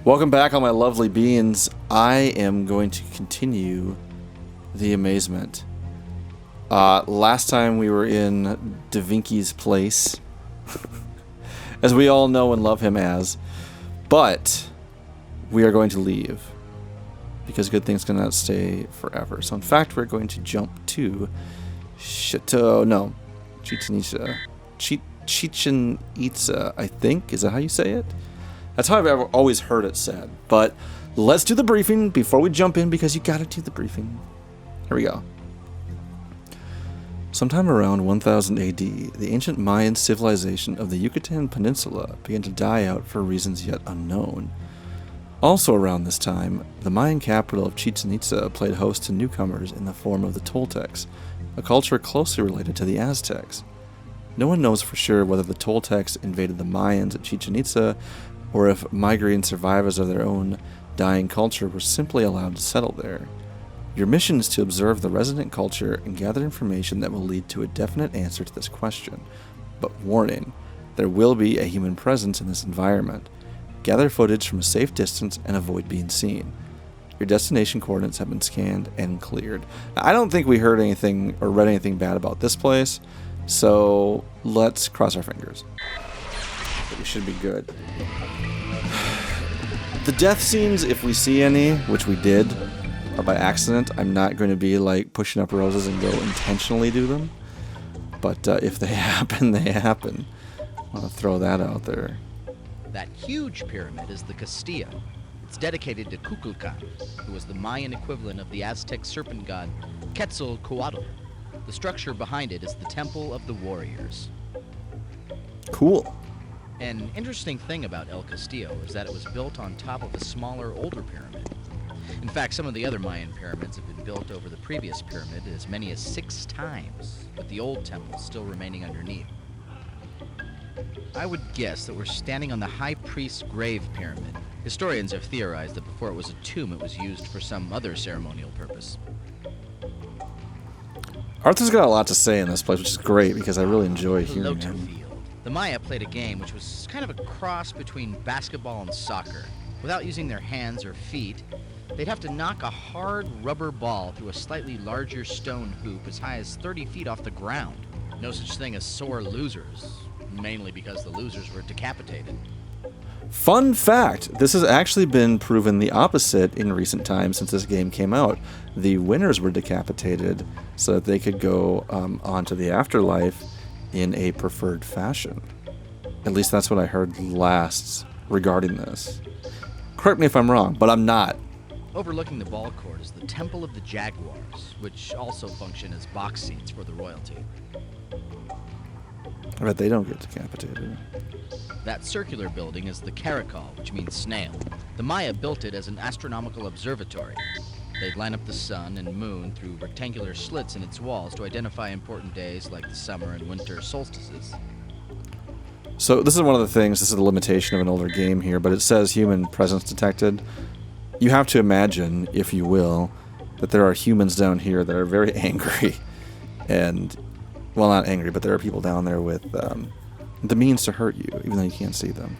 Welcome back, all my lovely beings. I am going to continue the amazement. Last time we were in Da Vinci's place, as we all know and love him as, but we are going to leave because good things cannot stay forever. So in fact, we're going to jump to Chichen Itza, I think. Is that how you say it? That's how I've always heard it said. But let's do the briefing before we jump in, because you gotta do the briefing. Here we go. Sometime around 1000 AD, the ancient Mayan civilization of the Yucatan Peninsula began to die out for reasons yet unknown. Also around this time, the Mayan capital of Chichen Itza played host to newcomers in the form of the Toltecs, a culture closely related to the Aztecs. No one knows for sure whether the Toltecs invaded the Mayans at Chichen Itza, or if migrating survivors of their own dying culture were simply allowed to settle there. Your mission is to observe the resident culture and gather information that will lead to a definite answer to this question. But warning, there will be a human presence in this environment. Gather footage from a safe distance and avoid being seen. Your destination coordinates have been scanned and cleared. Now, I don't think we heard anything or read anything bad about this place, so let's cross our fingers. But we should be good. The death scenes, if we see any, which we did, are by accident. I'm not going to be like pushing up roses and go intentionally do them. But if they happen, they happen. I want to throw that out there. That huge pyramid is the Castillo. It's dedicated to Kukulkan, who was the Mayan equivalent of the Aztec serpent god Quetzalcoatl. The structure behind it is the Temple of the Warriors. Cool. An interesting thing about El Castillo is that it was built on top of a smaller, older pyramid. In fact, some of the other Mayan pyramids have been built over the previous pyramid as many as 6 times, with the old temple still remaining underneath. I would guess that we're standing on the High Priest's grave pyramid. Historians have theorized that before it was a tomb, it was used for some other ceremonial purpose. Arthur's got a lot to say in this place, which is great because I really enjoy hearing him. Field. The Maya played a game which was kind of a cross between basketball and soccer. Without using their hands or feet, they'd have to knock a hard rubber ball through a slightly larger stone hoop as high as 30 feet off the ground. No such thing as sore losers, mainly because the losers were decapitated. Fun fact, this has actually been proven the opposite in recent times since this game came out. The winners were decapitated so that they could go on to the afterlife in a preferred fashion. At least that's what I heard last regarding this. Correct me if I'm wrong, but I'm not. Overlooking the ball court is the Temple of the Jaguars, which also function as box seats for the royalty. I bet they don't get decapitated. That circular building is the Caracol, which means snail. The Maya built it as an astronomical observatory. They'd line up the sun and moon through rectangular slits in its walls to identify important days like the summer and winter solstices. So this is one of the things, this is the limitation of an older game here, but it says human presence detected. You have to imagine, if you will, that there are humans down here that are very angry. And, well, not angry, but there are people down there with the means to hurt you, even though you can't see them.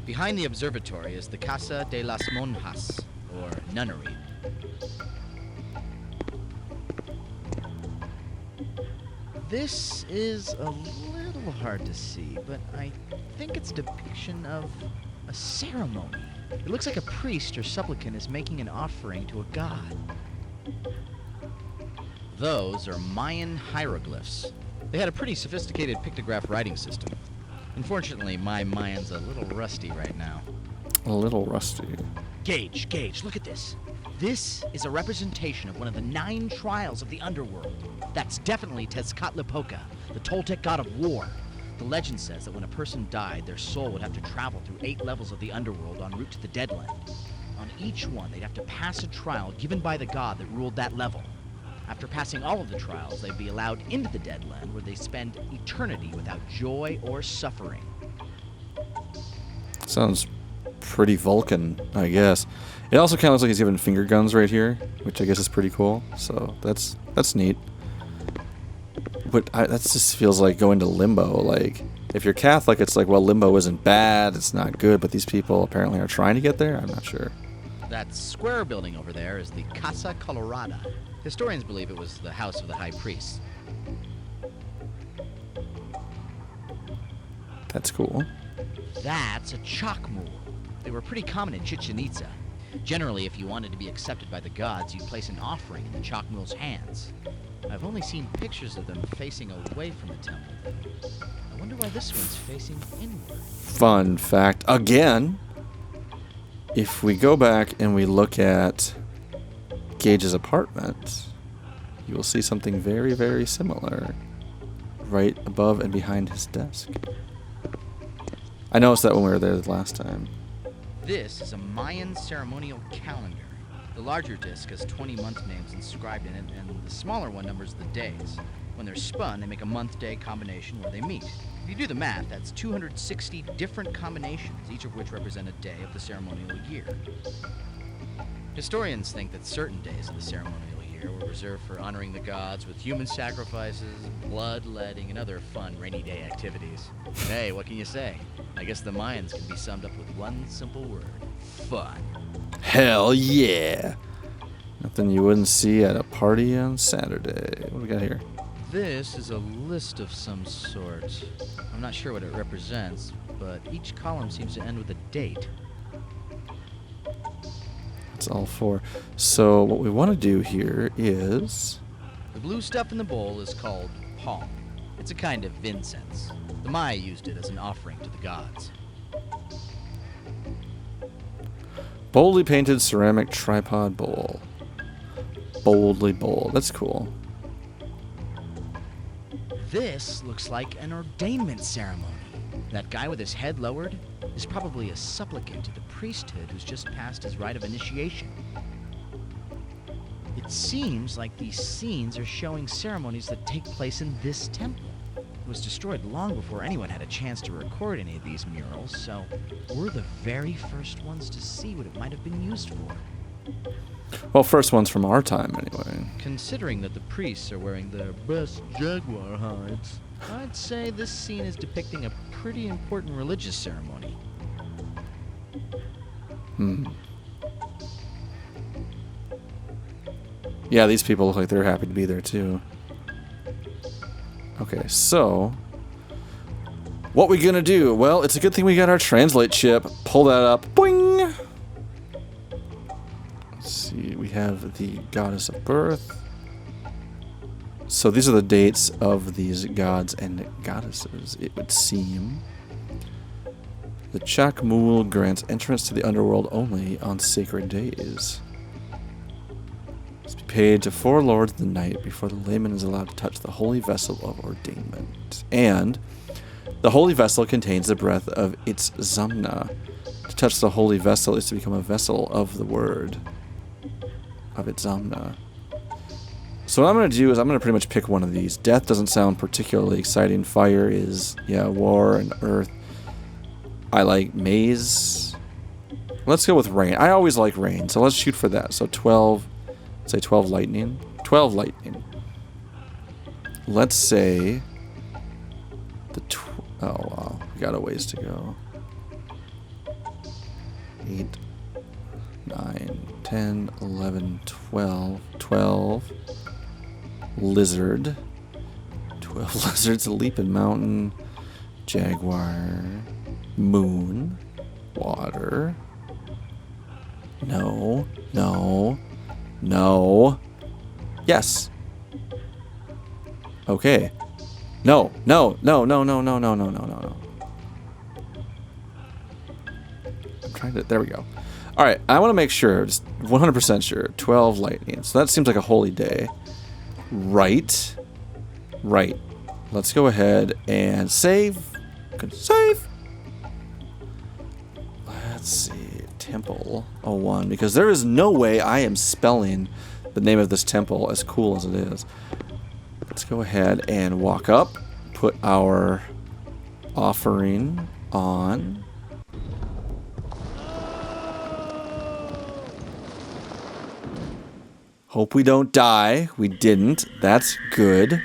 Behind the observatory is the Casa de las Monjas, or nunnery. This is a little hard to see, but I think it's a depiction of a ceremony. It looks like a priest or supplicant is making an offering to a god. Those are Mayan hieroglyphs. They had a pretty sophisticated pictograph writing system. Unfortunately, my Mayan's a little rusty right now. A little rusty. Gage, look at this. This is a representation of one of the 9 trials of the underworld. That's definitely Tezcatlipoca, the Toltec god of war. The legend says that when a person died, their soul would have to travel through 8 levels of the underworld en route to the Deadland. On each one, they'd have to pass a trial given by the god that ruled that level. After passing all of the trials, they'd be allowed into the Deadland, where they spend eternity without joy or suffering. Sounds pretty Vulcan, I guess. It also kind of looks like he's given finger guns right here, which I guess is pretty cool. So that's neat. But that just feels like going to limbo. Like, If you're Catholic, it's like, well, limbo isn't bad, it's not good, but these people apparently are trying to get there? I'm not sure. That square building over there is the Casa Colorada. Historians believe it was the house of the high priest. That's cool. That's a chalk mule. They were pretty common in Chichen Itza. Generally, if you wanted to be accepted by the gods, you'd place an offering in the chalk mule's hands. I've only seen pictures of them facing away from the temple. I wonder why this one's facing inward. Fun fact, again, if we go back and we look at Gage's apartment, you will see something very, very similar right above and behind his desk. I noticed that when we were there the last time. This is a Mayan ceremonial calendar. The larger disc has 20 month names inscribed in it, and the smaller one numbers the days. When they're spun, they make a month-day combination where they meet. If you do the math, that's 260 different combinations, each of which represent a day of the ceremonial year. Historians think that certain days of the ceremonial year were reserved for honoring the gods with human sacrifices, bloodletting, and other fun rainy day activities. Hey, what can you say? I guess the Mayans can be summed up with one simple word: fun. Hell yeah! Nothing you wouldn't see at a party on Saturday. What do we got here? This is a list of some sort. I'm not sure what it represents, but each column seems to end with a date. That's all four. So what we want to do here is... The blue stuff in the bowl is called palm. It's a kind of incense. The Maya used it as an offering to the gods. boldly painted ceramic tripod bowl. Boldly bold. That's cool. This looks like an ordainment ceremony. That guy with his head lowered is probably a supplicant to the priesthood who's just passed his rite of initiation. It seems like these scenes are showing ceremonies that take place in this temple. It was destroyed long before anyone had a chance to record any of these murals, so we're the very first ones to see what it might have been used for. Well, first one's from our time, anyway. Considering that the priests are wearing their best jaguar hides, I'd say this scene is depicting a pretty important religious ceremony. Yeah, these people look like they're happy to be there, too. Okay, so... what we gonna do? Well, it's a good thing we got our translate chip. Pull that up. Boing! Let's see, we have the goddess of birth. So these are the dates of these gods and goddesses, it would seem. The Chakmul grants entrance to the underworld only on sacred days. Must be paid to 4 lords of the night before the layman is allowed to touch the holy vessel of ordainment. And the holy vessel contains the breath of its zamna. To touch the holy vessel is to become a vessel of the word of its zamna. So what I'm going to do is I'm going to pretty much pick one of these. Death doesn't sound particularly exciting. Fire is, yeah, war and earth. I like maze. Let's go with rain. I always like rain, so let's shoot for that. So 12, say 12 lightning. 12 lightning. Let's say the oh wow, we got a ways to go. 8, 9, 10, 11, 12, 12. Lizard. 12 lizards, leaping mountain, jaguar, moon, water. No, no, no. Yes. Okay. No, no, no, no, no, no, no, no, no, no, no. I'm trying to, there we go. All right, I want to make sure, just 100% sure, 12 lightning. So that seems like a holy day. Right. Right. Let's go ahead and save. Save. Let's see. Temple 01. Because there is no way I am spelling the name of this temple as cool as it is. Let's go ahead and walk up. Put our offering on. Hope we don't die. We didn't. That's good.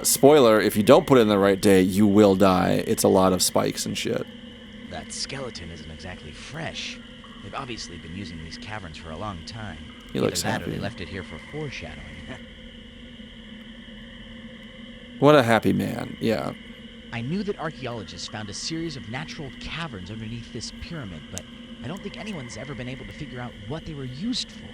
Spoiler, if you don't put it in the right day, you will die. It's a lot of spikes and shit. That skeleton isn't exactly fresh. They've obviously been using these caverns for a long time. He looks Either that or happy. they left it here for foreshadowing. What a happy man, yeah. I knew that archaeologists found a series of natural caverns underneath this pyramid, but I don't think anyone's ever been able to figure out what they were used for.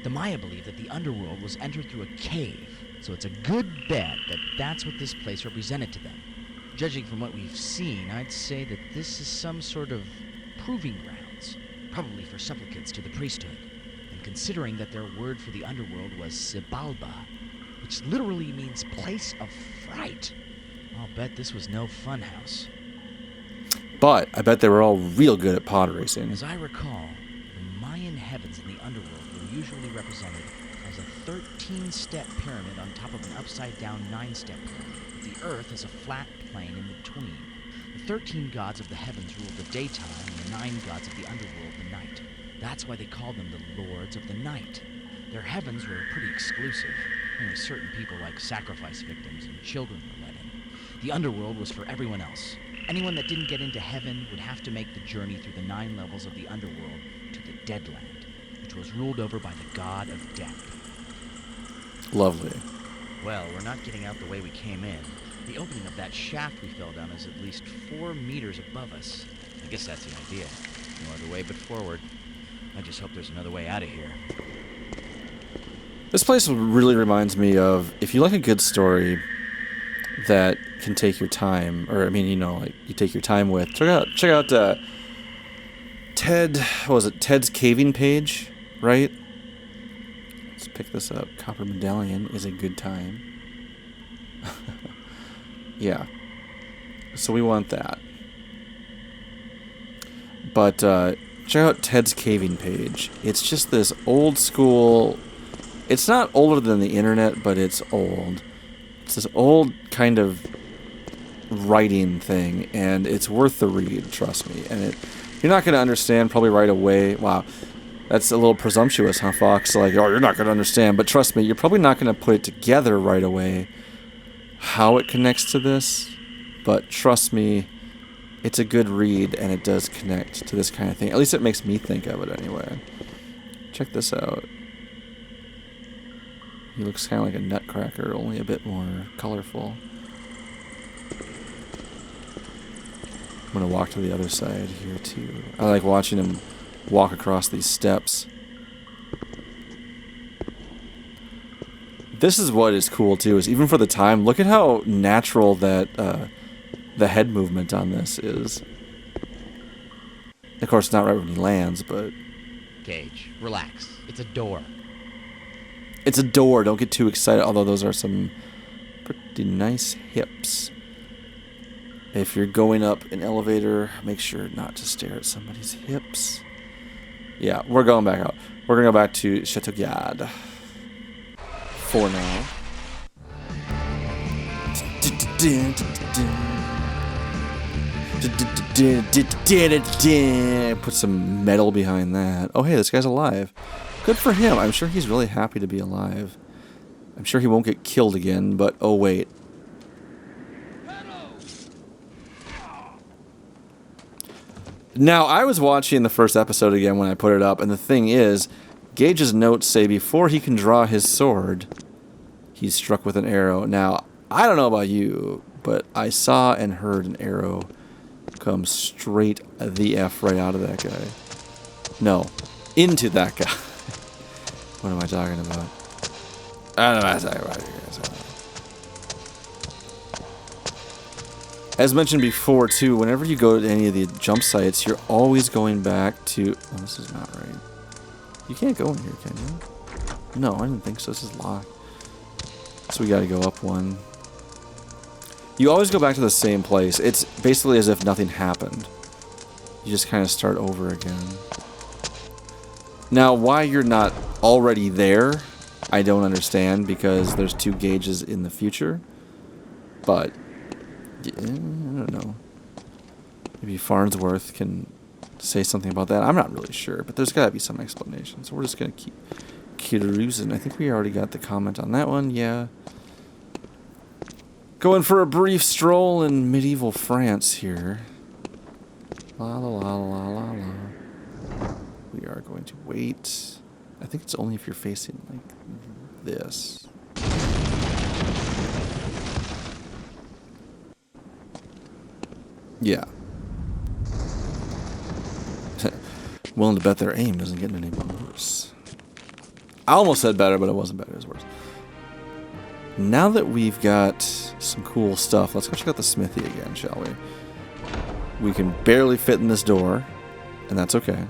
The Maya believe that the underworld was entered through a cave, so it's a good bet that that's what this place represented to them. Judging from what we've seen, I'd say that this is some sort of proving grounds, probably for supplicants to the priesthood. And considering that their word for the underworld was Sibalba, which literally means place of fright, I'll bet this was no funhouse. But I bet they were all real good at pod racing. As I recall, the Mayan heavens in the underworld were usually represented as a 13-step pyramid on top of an upside-down 9-step pyramid, with the earth as a flat plane in between. The 13 gods of the heavens ruled the daytime, and the 9 gods of the underworld the night. That's why they called them the Lords of the Night. Their heavens were pretty exclusive. Only certain people like sacrifice victims and children were let in. The underworld was for everyone else. Anyone that didn't get into heaven would have to make the journey through the 9 levels of the underworld to the Deadland, which was ruled over by the god of death. Lovely. Well, we're not getting out the way we came in. The opening of that shaft we fell down is at least 4 meters above us. I guess that's the idea. No other way but forward. I just hope there's another way out of here. This place really reminds me of, if you like a good story that can take your time, or I mean, you know, like you take your time with, check out Ted, what was it, Ted's Caving Page, right? Let's pick this up. Copper Medallion is a good time. Yeah. So we want that. But check out Ted's Caving Page. It's just this old school... It's not older than the internet, but it's old. It's this old kind of writing thing, and it's worth the read, trust me. And you're not going to understand probably right away. Wow, that's a little presumptuous, huh, Fox? Like, oh, you're not going to understand. But trust me, you're probably not going to put it together right away how it connects to this. But trust me, it's a good read, and it does connect to this kind of thing. At least it makes me think of it anyway. Check this out. He looks kind of like a nutcracker, only a bit more colorful. I'm going to walk to the other side here, too. I like watching him walk across these steps. This is what is cool, too, is even for the time, look at how natural that the head movement on this is. Of course, not right when he lands, but... Gage, relax. It's a door. It's a door. Don't get too excited, although those are some pretty nice hips. If you're going up an elevator, make sure not to stare at somebody's hips. Yeah, we're going back out. We're going to go back to Chateau Garde for now. Put some metal behind that. Oh, hey, this guy's alive. Good for him. I'm sure he's really happy to be alive. I'm sure he won't get killed again, but oh wait. Now, I was watching the first episode again when I put it up, and the thing is, Gage's notes say before he can draw his sword, he's struck with an arrow. Now, I don't know about you, but I saw and heard an arrow come straight the F right out of that guy. No, into that guy. What am I talking about? I don't know what I'm talking about. As mentioned before, too, whenever you go to any of the jump sites, you're always going back to... Oh, this is not right. You can't go in here, can you? No, I didn't think so. This is locked. So we gotta go up one. You always go back to the same place. It's basically as if nothing happened. You just kind of start over again. Now, why you're not already there, I don't understand, because there's 2 Gages in the future. But, yeah, I don't know. Maybe Farnsworth can say something about that. I'm not really sure, but there's got to be some explanation. So we're just going to keep cruising. I think we already got the comment on that one, yeah. Going for a brief stroll in medieval France here. La la la la la la. We are going to wait. I think it's only if you're facing like this. Yeah. Willing to bet their aim isn't getting any worse. I almost said better, but it wasn't better. It was worse. Now that we've got some cool stuff, let's go check out the smithy again, shall we? We can barely fit in this door, and that's okay.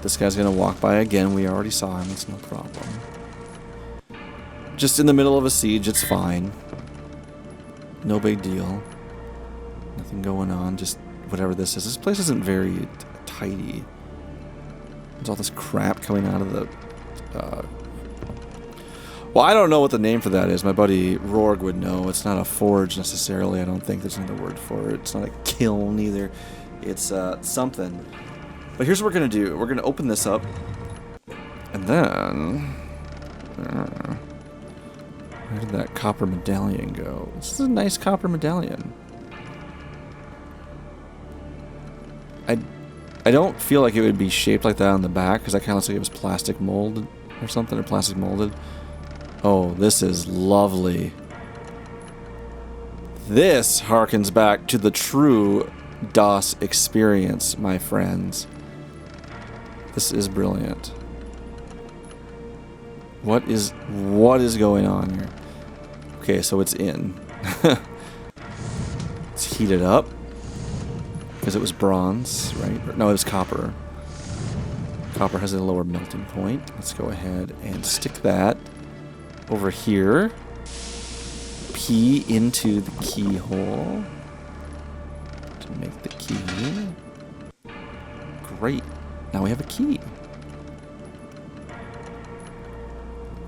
This guy's gonna walk by again. We already saw him. It's no problem. Just in the middle of a siege, it's fine. No big deal. Nothing going on, just whatever this is. This place isn't very tidy. There's all this crap coming out of the... well, I don't know what the name for that is. My buddy Rorg would know. It's not a forge necessarily. I don't think there's another word for it. It's not a kiln either. It's something. But here's what we're going to do. We're going to open this up. And then... where did that copper medallion go? This is a nice copper medallion. I don't feel like it would be shaped like that on the back, because that kind of looks like it was plastic molded or something, or plastic molded. Oh, this is lovely. This harkens back to the true DOS experience, my friends. This is brilliant. What is going on here? Okay, so it's in. Let's heat it up. Because it was bronze, right? No, it was copper. Copper has a lower melting point. Let's go ahead and stick that over here. P into the keyhole to make the key. Great. Now we have a key.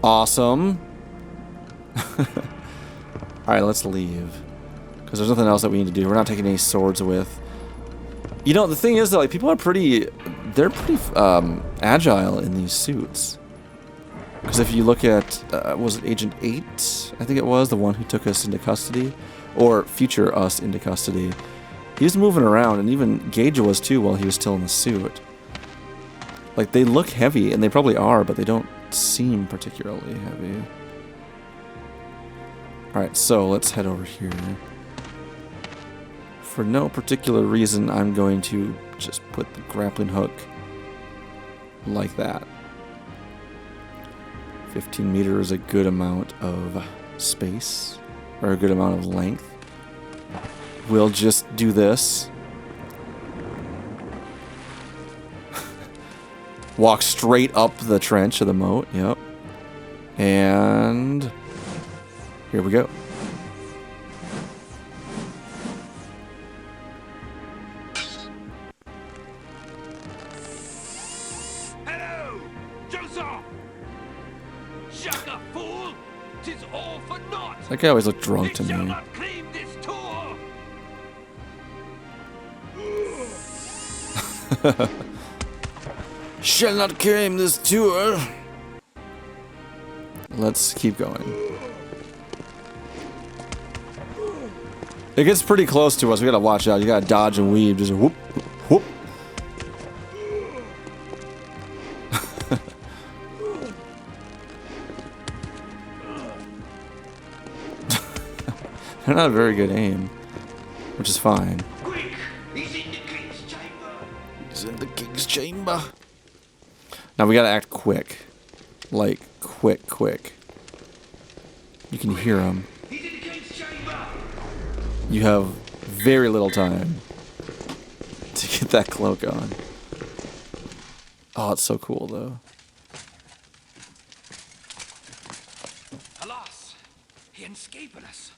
Awesome. Alright, let's leave. Because there's nothing else that we need to do. We're not taking any swords with. You know, the thing is that like people are they're pretty agile in these suits. Because if you look at, was it Agent 8? I think it was, the one who took us into custody, or future us into custody. He was moving around, and even Gage was too while he was still in the suit. Like, they look heavy, and they probably are, but they don't seem particularly heavy. Alright, so let's head over here. For no particular reason, I'm going to just put the grappling hook like that. 15 meters is a good amount of space, or a good amount of length. We'll just do this. Walk straight up the trench of the moat, yep. And here we go. Hello, Joseph! Shut up, fool! 'Tis all for naught! That guy always looked drunk to It shall me. not claim this tour! Shall not claim this tour. Let's keep going. It gets pretty close to us. We gotta watch out. You gotta dodge and weave. Just whoop, whoop. They're not a very good aim, which is fine. Quick! He's in the king's chamber! He's in the king's chamber. Now we gotta act quick. Like, quick. You can hear him. He's in the king's chamber! You have very little time to get that cloak on. Oh, it's so cool, though. Alas! He escaped us!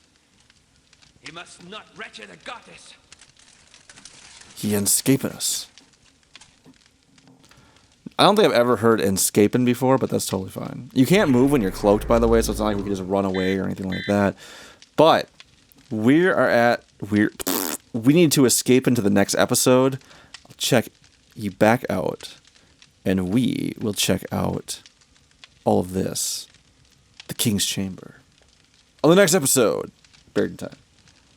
He must not wretched the goddess! He escaped us. I don't think I've ever heard escaping before, but that's totally fine. You can't move when you're cloaked, by the way, so it's not like we can just run away or anything like that. But we need to escape into the next episode. I'll check you back out, and we will check out all of this the King's Chamber. On the next episode, Buried in Time.